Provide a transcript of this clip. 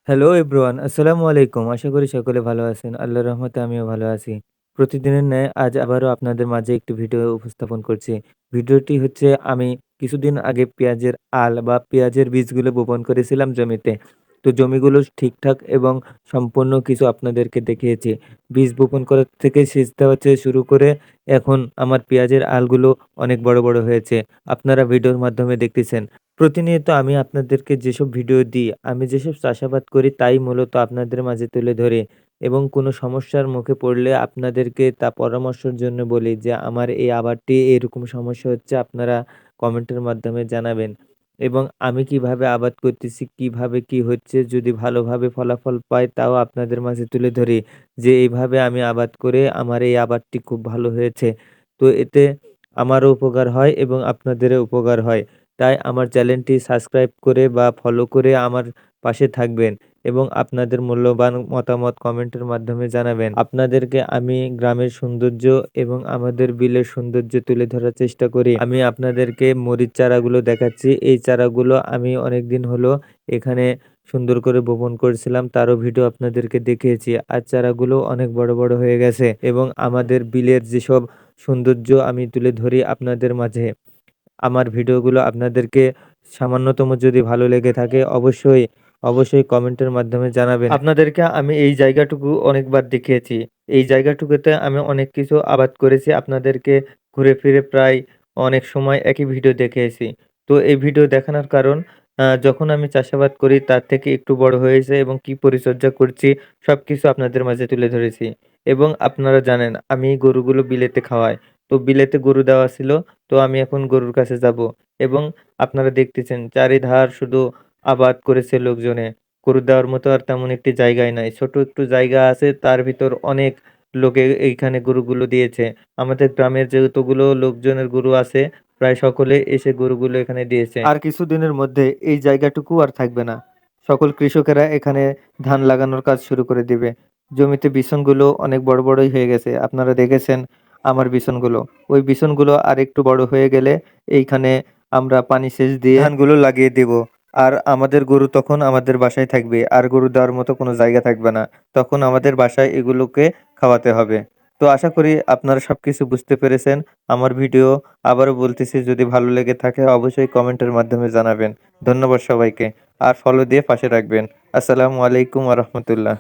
Hello everyone, আসসালামু আলাইকুম। আশা করি সকলে ভালো আছেন। আল্লাহর রহমতে আমিও ভালো আছি। প্রতিদিনের ন্যায় আজ আবারও আপনাদের মাঝে একটি ভিডিও উপস্থাপন করছি। ভিডিওটি হচ্ছে আমি কিছুদিন আগে পেঁয়াজের আল বা পেঁয়াজের বীজগুলো বপন করেছিলাম জমিতে। তো জমিগুলো ঠিকঠাক এবং সম্পূর্ণ কিছু আপনাদেরকে দেখিয়েছি। বীজ বপন করার থেকে সেচ দেওয়া থেকে শুরু করে এখন আমার পেঁয়াজের আলগুলো অনেক বড়, বড় হয়েছে। আপনারা ভিডিওর মাধ্যমে দেখতেছেন। প্রতিনিয়ত আমি আপনাদেরকে যেসব ভিডিও দিই, আমি যেসব চাষাবাদ করি তাই মূলত আপনাদের মাঝে তুলে ধরি এবং কোনো সমস্যার মুখে পড়লে আপনাদেরকে তা পরামর্শের জন্য বলি যে, "আমার এই আবাদটি এরকম সমস্যা হচ্ছে, আপনারা কমেন্টের মাধ্যমে জানাবেন।" এবং আমি কিভাবে আবাদ করতেছি, কিভাবে কি হচ্ছে, যদি ভালোভাবে ফলাফল পাই তাও আপনাদের মাঝে তুলে ধরি যে, "এইভাবে আমি আবাদ করে আমার এই আবাদটি খুব ভালো হয়েছে।" তো এতে আমারও উপকার হয় এবং আপনাদেরও উপকার হয়। তাই আমার চ্যানেলটি সাবস্ক্রাইব করে বা ফলো করে আমার পাশে থাকবেন এবং আপনাদের মূল্যবান মতামত কমেন্টের মাধ্যমে জানাবেন। আপনাদেরকে আমি গ্রামের সৌন্দর্য এবং আমাদের বিলের সৌন্দর্য তুলে ধরার চেষ্টা করি। আমি আপনাদেরকে মরিচ চারাগুলো দেখাচ্ছি। এই চারাগুলো আমি অনেকদিন হলো এখানে সুন্দর করে বপন করেছিলাম। তারও ভিডিও আপনাদেরকে দেখিয়েছি। আর চারাগুলো অনেক বড়, বড় হয়ে গেছে এবং আমাদের বিলের যেসব সৌন্দর্য আমি তুলে ধরি আপনাদের মাঝে। আমার ভিডিওগুলো আপনাদেরকে সামান্যতম যদি ভালো লেগে থাকে অবশ্যই কমেন্টের মাধ্যমে জানাবেন। আপনাদেরকে আমি এই জায়গাটুকু অনেকবার দেখিয়েছি। এই জায়গাটুকুতে আমি অনেক কিছু আবাদ করেছি। আপনাদেরকে ঘুরে ফিরে প্রায় অনেক সময় একই ভিডিও দেখিয়েছি। তো এই ভিডিও দেখানোর কারণ যখন আমি চাষাবাদ করি তার থেকে একটু বড় হয়েছে এবং কি পরিচর্যা করছি সবকিছু আপনাদের মাঝে তুলে ধরেছি। এবং আপনারা জানেন আমি গরুগুলো বিলেতে খাওয়াই। তো বিলেতে গরু দেওয়া ছিল। তো আমি এখন গরুর কাছে যাব এবং আপনারা দেখতেছেন চারিধার শুধু আবাদ করেছে লোকজনে। গরু দেওয়ার মতো আর তেমন একটি জায়গাই নাই। ছোট একটু জায়গা আছে তার ভিতর অনেক লোকে এইখানে গরুগুলো দিয়েছে। আমাদের গ্রামের যতগুলো লোকজনের গরু আছে প্রায় সকলে এসে গরুগুলো এখানে দিয়েছে। আর কিছুদিনের মধ্যে এই জায়গাটুকু আর থাকবে না। সকল কৃষকেরা এখানে ধান লাগানোর কাজ শুরু করে দিবে। জমিতে বিছনগুলো অনেক বড়, বড়ই হয়ে গেছে। আপনারা দেখেছেন আমার বিছনগুলো। ওই বিছনগুলো আরেকটু বড় হয়ে গেলে এইখানে আমরা পানি সেচ দিয়ে ধানগুলো লাগিয়ে দিব। আর আমাদের গরু তখন আমাদের বাসায় থাকবে। আর গরু দেওয়ার মতো কোনো জায়গা থাকবে না। তখন আমাদের বাসায় এগুলোকে খাওয়াতে হবে। তো আশা করি আপনারা সবকিছু বুঝতে পেরেছেন। আমার ভিডিও আবারও বলতেছি যদি ভালো লেগে থাকে অবশ্যই কমেন্টের মাধ্যমে জানাবেন। ধন্যবাদ সবাইকে। আর ফলো দিয়ে পাশে রাখবেন। আসসালামু আলাইকুম ওয়া রাহমাতুল্লাহ।